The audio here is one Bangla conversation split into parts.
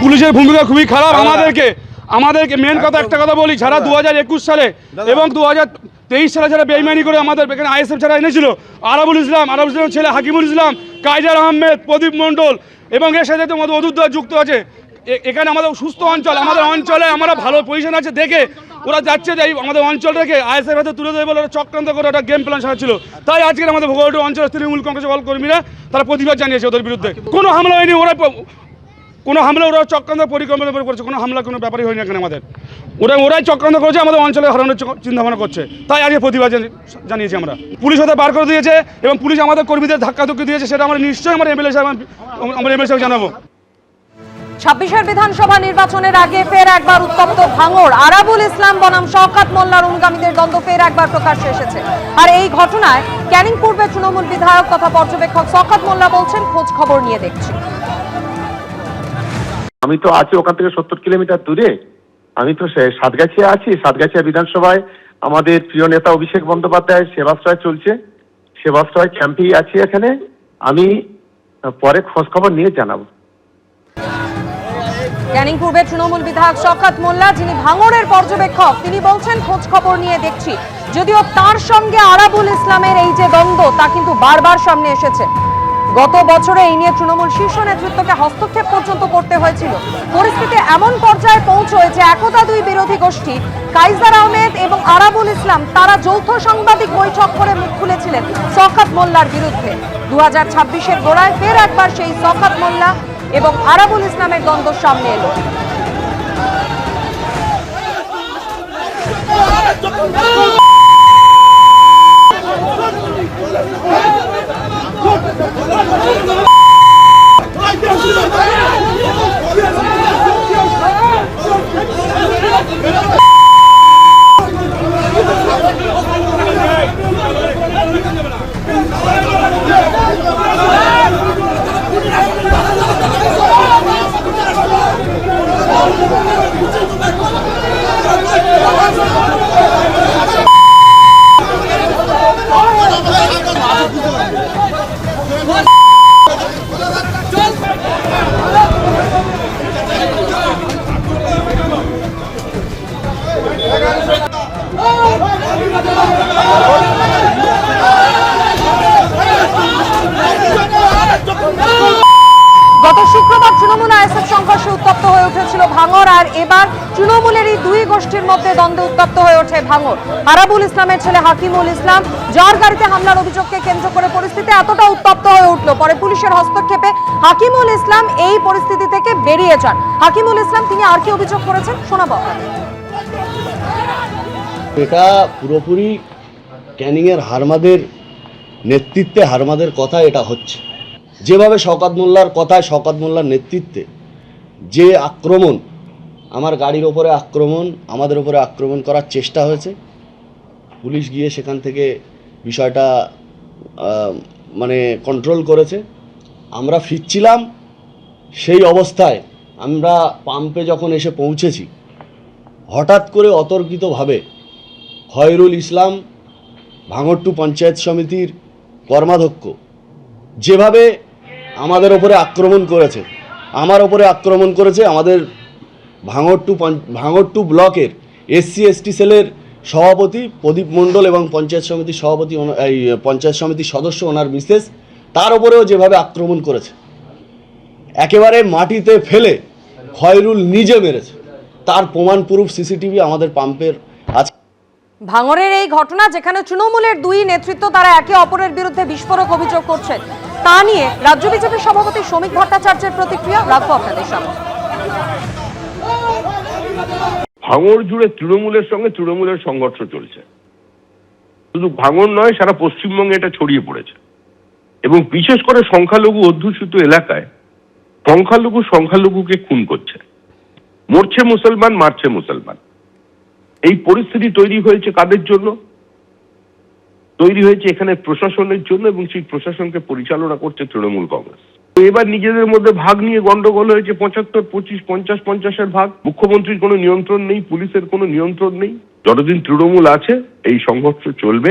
পুলিশের ভূমিকা খুবই খারাপ। আমাদেরকে মেন কথা একটা কথা বলি, যারা 2021 সালে এবং 2023 সালে যারা বেইমানি করে আমাদের এখানে আইএসএফ যারা এনেছিল, আরাবুল ইসলাম ছেলে হাকিমুল ইসলাম, কাইজার আহমেদ, প্রদীপ মণ্ডল এবং এর সাথে আমাদের অদুদ্দা যুক্ত আছে। এখানে আমাদের সুস্থ অঞ্চল, আমাদের অঞ্চলে আমরা ভালো পজিশন আছে দেখে ওরা যাচ্ছে যে আমাদের অঞ্চলটাকে আইএসএফ হাতে তুলে দেবে বলে ওরা চক্রান্ত করে একটা গেম প্ল্যান সাজাচ্ছিল। তাই আজকের আমাদের ভোগড়ি অঞ্চলের তৃণমূল কংগ্রেস কর্মীরা তারা প্রতিবাদ জানিয়েছে ওদের বিরুদ্ধে। কোনো হামলা হয়নি, ওরা চক্রান্ত পরিকল্পনা করেছে, কোনো হামলা কোনো ব্যাপারই হয়নি এখানে আমাদের। ওরাই চক্রান্ত করেছে, আমাদের অঞ্চলে হারানোর চিন্তাভাবনা করছে, তাই আজকে প্রতিবাদ জানিয়েছি আমরা। পুলিশ ওদের বার করে দিয়েছে এবং পুলিশ আমাদের কর্মীদের ধাক্কাধুক্কি দিয়েছে, সেটা আমরা নিশ্চয়ই আমরা এমএলএ সাহেব জানাবো। 26-এর বিধানসভা নির্বাচনের আগে ফের একবার উত্তপ্ত ভাঙড়। আরাবুল ইসলাম বনাম শওকত মোল্লার অনুগামীদের দ্বন্দ্ব ফের একবার প্রকাশ্যে এসেছে। আর এই ঘটনায় ক্যানিং পূর্বে তৃণমূল বিধায়ক তথা পর্যবেক্ষক শওকত মোল্লা বলছেন, খোঁজ খবর নিয়ে দেখছি। আমি তো আছি ওখান থেকে 70 কিলোমিটার দূরে। আমি তো সাতগাছিয়া আছি। সাতগাছিয়া বিধানসভায় আমাদের প্রিয় নেতা অভিষেক বন্দ্যোপাধ্যায়ের সেবাশ্রয় চলছে, সেবাশ্রয় ক্যাম্পেই আছি এখানে। আমি পরে খোঁজ খবর নিয়ে জানাবো। ক্যানিং পূর্বে তৃণমূল বিধায়ক শওকত মোল্লা, যিনি ভাঙড়ের পর্যবেক্ষক, তিনি বলছেন খোঁজ খবর নিয়ে দেখছি। যদিও তার সঙ্গে আরাবুল ইসলামের এই যে দ্বন্দ্ব, তা কিন্তু বারবার সামনে এসেছে। গত বছরে এই নিয়ে তৃণমূল শীর্ষ নেতৃত্বকে হস্তক্ষেপ পর্যন্ত করতে হয়েছিল। পরিস্থিতি এমন পর্যায়ে পৌঁছয় যে একতা দুই বিরোধী গোষ্ঠী কাইজার আহমেদ এবং আরাবুল ইসলাম তারা যৌথ সাংবাদিক বৈঠক করে মুখ খুলেছিলেন শওকত মোল্লার বিরুদ্ধে। 2026-এর গোড়ায় ফের একবার সেই শওকত মোল্লা এবং আরাবুল ইসলামের দ্বন্দ্ব সামনে এলো। গত শুক্রবার তৃণমূল আইএসএফ সংঘর্ষে উত্তপ্ত হয়ে উঠেছিল ভাঙড়, আর এবার তৃণমূলের এই দুই গোষ্ঠীর মধ্যে দ্বন্দ্বে উত্তপ্ত হয়ে ওঠে ভাঙড়। আরাবুল ইসলামের ছেলে হাকিমুল ইসলাম, যার গাড়িতে হামলার অভিযোগকে কেন্দ্র করে পরিস্থিতি এতটা উত্তপ্ত হয়ে উঠল, পরে পুলিশের হস্তক্ষেপে হাকিমুল ইসলাম এই পরিস্থিতি থেকে বেরিয়ে যান। হাকিমুল ইসলাম তিনি আর কি অভিযোগ করেছেন শোনাবো। এটা পুরোপুরি ক্যানিংয়ের হারমাদের নেতৃত্বে, হারমাদের কথা এটা হচ্ছে। যেভাবে শওকত মোল্লার কথায়, শওকত মোল্লার নেতৃত্বে যে আক্রমণ, আমার গাড়ির ওপরে আক্রমণ, আমাদের ওপরে আক্রমণ করার চেষ্টা হয়েছে, পুলিশ গিয়ে সেখান থেকে বিষয়টা মানে কন্ট্রোল করেছে। আমরা ফিরছিলাম, সেই অবস্থায় আমরা পাম্পে যখন এসে পৌঁছেছি, হঠাৎ করে অতর্কিতভাবে খয়রুল ইসলাম, ভাঙড় টু পঞ্চায়েত সমিতির কর্মাধ্যক্ষ, যেভাবে আমাদের ওপরে আক্রমণ করেছে, আমার ওপরে আক্রমণ করেছে, আমাদের ভাঙড় টু ব্লকের SC ST সেলের সভাপতি প্রদীপ মণ্ডল এবং পঞ্চায়েত সমিতির সভাপতি, এই পঞ্চায়েত সমিতির সদস্য ওনার মিসেস, তার ওপরেও যেভাবে আক্রমণ করেছে, একেবারে মাটিতে ফেলে খয়রুল নিজে মেরেছে, তার প্রমাণস্বরূপ CCTV আমাদের পাম্পের আছে। ভাঙড়ের এই ঘটনা, যেখানে তৃণমূলের দুই নেতৃত্ব তারা একে অপরের বিরুদ্ধে বিস্ফোরক অভিযোগ করছেন, তা নিয়ে রাজ্য বিজেপির সভাপতি শ্রমিক ভট্টাচার্যের প্রতিক্রিয়া রাখবো আপনাদের সামনে। ভাঙড় জুড়ে তৃণমূলের সঙ্গে তৃণমূলের সংঘর্ষ চলছে। শুধু ভাঙড় নয়, সারা পশ্চিমবঙ্গে এটা ছড়িয়ে পড়েছে এবং বিশেষ করে সংখ্যালঘু অধ্যুষিত এলাকায় সংখ্যালঘুকে খুন করছে, মরছে মুসলমান, মারছে মুসলমান। এই পরিস্থিতি তৈরি হয়েছে কাদের জন্য? তৈরি হয়েছে এখানে প্রশাসনের জন্য, এবং সেই প্রশাসনকে পরিচালনা করছে তৃণমূল কংগ্রেস। এবার নিজেদের মধ্যে ভাগ নিয়ে গন্ডগোল হয়েছে, 75-25, 50-50-এর ভাগ। মুখ্যমন্ত্রীর কোনো নিয়ন্ত্রণ নেই, পুলিশের কোনো নিয়ন্ত্রণ নেই। যতদিন তৃণমূল আছে এই সংঘর্ষ চলবে,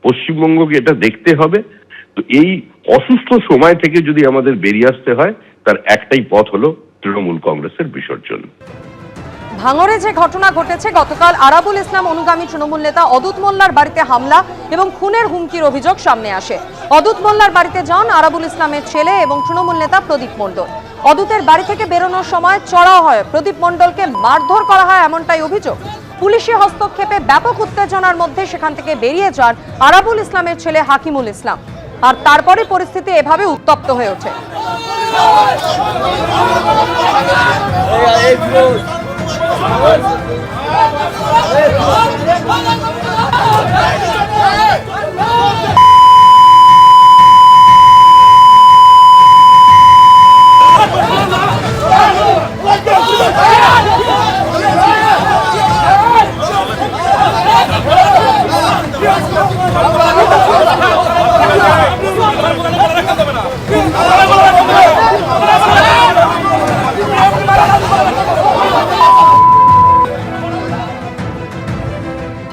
পশ্চিমবঙ্গকে এটা দেখতে হবে। তো এই অসুস্থ সময় থেকে যদি আমাদের বেরিয়ে আসতে হয়, তার একটাই পথ হলো তৃণমূল কংগ্রেসের বিসর্জন। ভাঙড়ে যে ঘটনা ঘটেছে, গতকাল আরাবুল ইসলাম অনুগামী তৃণমূল নেতা অদূত মোল্লার বাড়িতে হামলা এবং খুনের হুমকির অভিযোগ সামনে আসে। অদূত মোল্লার বাড়িতে যান আরাবুল ইসলামের ছেলে এবং তৃণমূল নেতা প্রদীপ মণ্ডল। অদূতের বাড়ি থেকে বেরোনোর সময় চড়াও হয়, প্রদীপ মণ্ডলকে মারধর করা হয় এমনটাই অভিযোগ। পুলিশি হস্তক্ষেপে ব্যাপক উত্তেজনার মধ্যে সেখান থেকে বেরিয়ে যান আরাবুল ইসলামের ছেলে হাকিমুল ইসলাম। আর তারপরে পরিস্থিতি এভাবে উত্তপ্ত হয়ে ওঠে।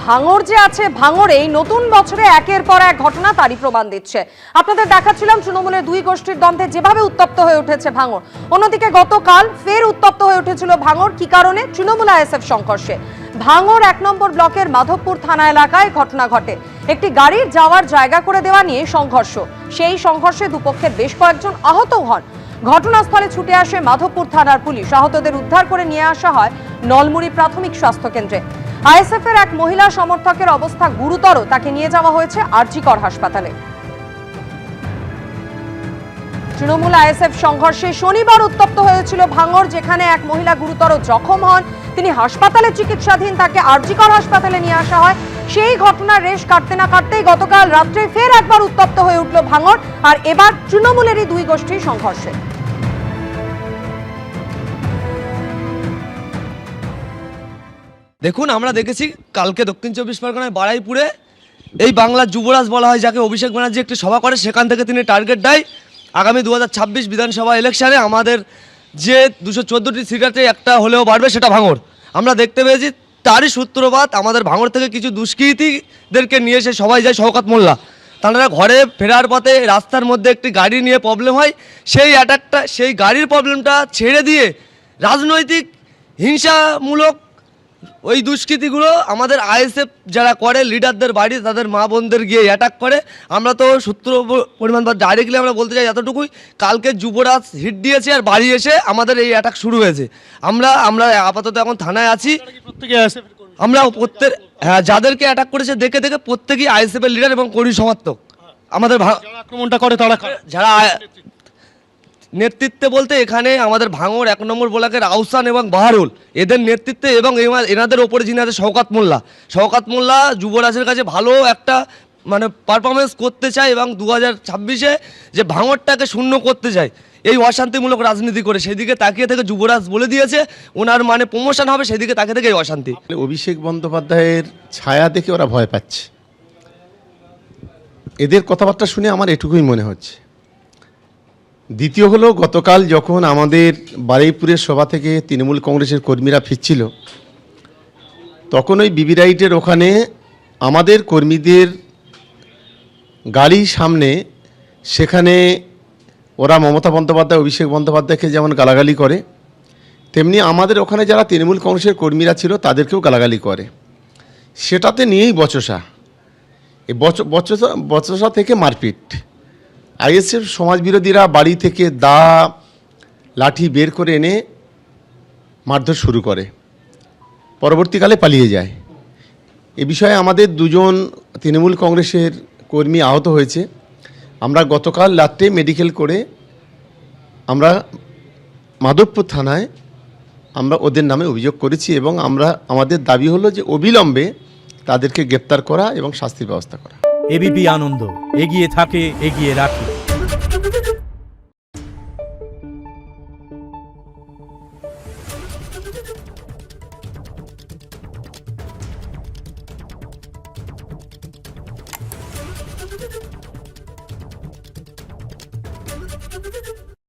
ভাঙড় যে আছে, ভাঙড়ে এই নতুন বছরে একের পর এক ঘটনা তারই প্রমাণ দিচ্ছে। আপনাদের দেখাচ্ছিলাম তৃণমূলের দুই গোষ্ঠীর দ্বন্দ্বে যেভাবে উত্তপ্ত হয়ে উঠেছে ভাঙড়। অন্যদিকে গতকাল ফের উত্তপ্ত হয়ে উঠেছিল ভাঙড়। কি কারণে? তৃণমূল আইএসএফ সংঘর্ষে। ভাঙড় 1 নম্বর ব্লকের মাধবপুর থানা এলাকায় ঘটনা ঘটে। একটি গাড়ির যাওয়ার জায়গা করে দেওয়া নিয়ে সংঘর্ষ। সেই সংঘর্ষে দুপক্ষের বেশ কয়েকজন আহত হন। ঘটনাস্থলে ছুটে আসে মাধবপুর থানার পুলিশ। আহতদের উদ্ধার করে নিয়ে আসা হয় নলমুড়ি প্রাথমিক স্বাস্থ্য কেন্দ্রে। আইএসএফ এর এক মহিলা সমর্থকের অবস্থা গুরুতর, তাকে নিয়ে যাওয়া হয়েছে আরজিকর হাসপাতালে। তৃণমূল আইএসএফ সংঘর্ষে শনিবার উত্তপ্ত হয়েছিল ভাঙড়, যেখানে এক মহিলা গুরুতর জখম হন। তিনি হাসপাতালে চিকিৎসাধীন, তাকে আরজিকর হাসপাতালে নিয়ে আসা হয়। সেই ঘটনার রেশ কাটতে না কাটতেই গতকাল রাত্রে ফের একবার উত্তপ্ত হয়ে উঠল ভাঙড়, আর এবার তৃণমূলেরই দুই গোষ্ঠীর সংঘর্ষে। দেখুন, আমরা দেখেছি কালকে দক্ষিণ 24 পরগনায় বারাইপুরে এই বাংলার যুবরাজ বলা হয় যাকে, অভিষেক ব্যানার্জি একটি সভা করে, সেখান থেকে তিনি টার্গেট দেয় আগামী 2026 বিধানসভা ইলেকশনে আমাদের যে 214টি সিটাতে একটা হলেও বাড়বে, সেটা ভাঙড়। আমরা দেখতে পেয়েছি তারই সূত্রপাত আমাদের ভাঙড় থেকে কিছু দুষ্কৃতীদেরকে নিয়ে এসে সবাই যায় শওকত মোল্লা। তারা ঘরে ফেরার পথে রাস্তার মধ্যে একটি গাড়ি নিয়ে প্রবলেম হয়। সেই অ্যাটাকটা, সেই গাড়ির প্রবলেমটা ছেড়ে দিয়ে রাজনৈতিক হিংসামূলক ওই দুষ্কৃতিগুলো আমাদের আইএসএফ যারা করে, লিডারদের বাড়ি তাদের মা বোনদের গিয়ে অ্যাটাক করে। আমরা তো সূত্র পরিমাণ বা ডাইরেক্টলি আমরা বলতে চাই এতটুকুই, কালকে যুবরাজ হিট দিয়েছে আর বাড়ি এসে আমাদের এই অ্যাটাক শুরু হয়েছে। আমরা আপাতত এখন থানায় আছি। আমরা হ্যাঁ, যাদেরকে অ্যাটাক করেছে দেখে প্রত্যেকেই আইএসএফ এর লিডার এবং কর্মী সমর্থক। আমাদের আক্রমণটা করে তারা যারা নেতৃত্বে বলতে এখানে আমাদের ভাঙড় 1 নম্বর ব্লকের আহসান এবং বাহারুল, এদের নেতৃত্বে এবং এনাদের ওপরে যিনি আছে শওকত মোল্লা যুবরাজের কাছে ভালো একটা মানে পারফরমেন্স করতে চায় এবং 2026-এ যে ভাঙড়টাকে শূন্য করতে চায় এই অশান্তিমূলক রাজনীতি করে, সেদিকে তাকিয়ে থেকে যুবরাজ বলে দিয়েছে ওনার মানে প্রমোশন হবে, সেদিকে তাকিয়ে থেকে এই অশান্তি। অভিষেক বন্দ্যোপাধ্যায়ের ছায়া দেখে ওরা ভয় পাচ্ছে। এদের কথাবার্তা শুনে আমার এটুকুই মনে হচ্ছে। দ্বিতীয় হলো, গতকাল যখন আমাদের বারুইপুরের সভা থেকে তৃণমূল কংগ্রেসের কর্মীরা ফিরছিল, তখন ওই বিবি রাইটের ওখানে আমাদের কর্মীদের গাড়ির সামনে, সেখানে ওরা মমতা বন্দ্যোপাধ্যায়, অভিষেক বন্দ্যোপাধ্যায়কে যেমন গালাগালি করে, তেমনি আমাদের ওখানে যারা তৃণমূল কংগ্রেসের কর্মীরা ছিল তাদেরকেও গালাগালি করে। সেটাতে নিয়েই বচসা, এই বচসা থেকে মারপিট। আইএসএফ সমাজবিরোধীরা বাড়ি থেকে দা লাঠি বের করে এনে মারধর শুরু করে, পরবর্তীকালে পালিয়ে যায়। এ বিষয়ে আমাদের 2জন তৃণমূল কংগ্রেসের কর্মী আহত হয়েছে। আমরা গতকাল রাত্রে মেডিকেল করে আমরা মাধবপুর থানায় আমরা ওদের নামে অভিযোগ করেছি এবং আমাদের দাবি হলো যে অবিলম্বে তাদেরকে গ্রেপ্তার করা এবং শাস্তির ব্যবস্থা করা। এবিপি আনন্দ, এগিয়ে থাকে, এগিয়ে রাখে।